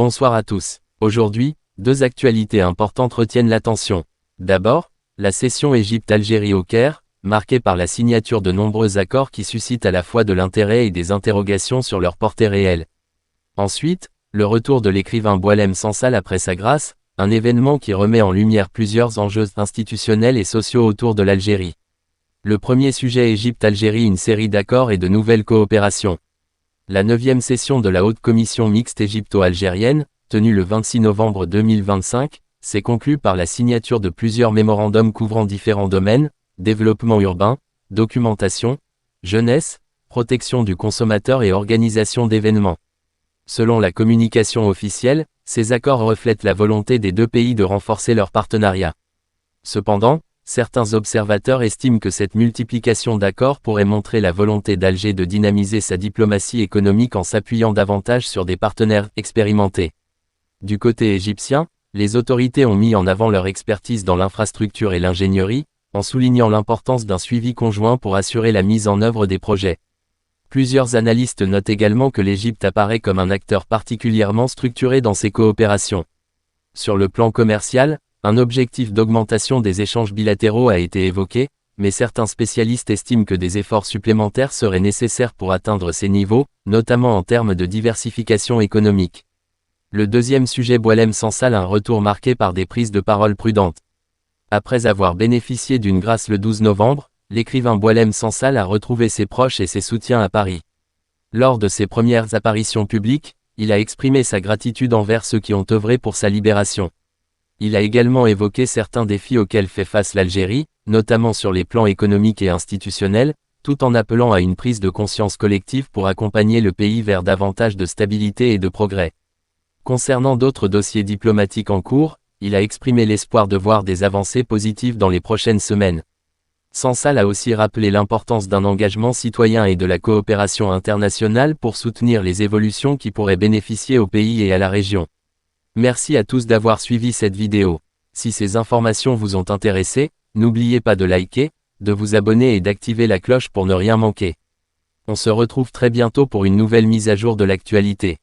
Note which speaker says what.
Speaker 1: Bonsoir à tous. Aujourd'hui, deux actualités importantes retiennent l'attention. D'abord, la session Égypte-Algérie au Caire, marquée par la signature de nombreux accords qui suscitent à la fois de l'intérêt et des interrogations sur leur portée réelle. Ensuite, le retour de l'écrivain Boualem Sansal après sa grâce, un événement qui remet en lumière plusieurs enjeux institutionnels et sociaux autour de l'Algérie. Le premier sujet Égypte-Algérie, une série d'accords et de nouvelles coopérations. La 9e session de la Haute Commission mixte égypto-algérienne, tenue le 26 novembre 2025, s'est conclue par la signature de plusieurs mémorandums couvrant différents domaines, développement urbain, documentation, jeunesse, protection du consommateur et organisation d'événements. Selon la communication officielle, ces accords reflètent la volonté des deux pays de renforcer leur partenariat. Cependant, certains observateurs estiment que cette multiplication d'accords pourrait montrer la volonté d'Alger de dynamiser sa diplomatie économique en s'appuyant davantage sur des partenaires expérimentés. Du côté égyptien, les autorités ont mis en avant leur expertise dans l'infrastructure et l'ingénierie, en soulignant l'importance d'un suivi conjoint pour assurer la mise en œuvre des projets. Plusieurs analystes notent également que l'Égypte apparaît comme un acteur particulièrement structuré dans ces coopérations. Sur le plan commercial, un objectif d'augmentation des échanges bilatéraux a été évoqué, mais certains spécialistes estiment que des efforts supplémentaires seraient nécessaires pour atteindre ces niveaux, notamment en termes de diversification économique. Le deuxième sujet Boualem Sansal, un retour marqué par des prises de parole prudentes. Après avoir bénéficié d'une grâce le 12 novembre, l'écrivain Boualem Sansal a retrouvé ses proches et ses soutiens à Paris. Lors de ses premières apparitions publiques, il a exprimé sa gratitude envers ceux qui ont œuvré pour sa libération. Il a également évoqué certains défis auxquels fait face l'Algérie, notamment sur les plans économiques et institutionnels, tout en appelant à une prise de conscience collective pour accompagner le pays vers davantage de stabilité et de progrès. Concernant d'autres dossiers diplomatiques en cours, il a exprimé l'espoir de voir des avancées positives dans les prochaines semaines. Sansal a aussi rappelé l'importance d'un engagement citoyen et de la coopération internationale pour soutenir les évolutions qui pourraient bénéficier au pays et à la région. Merci à tous d'avoir suivi cette vidéo. Si ces informations vous ont intéressé, n'oubliez pas de liker, de vous abonner et d'activer la cloche pour ne rien manquer. On se retrouve très bientôt pour une nouvelle mise à jour de l'actualité.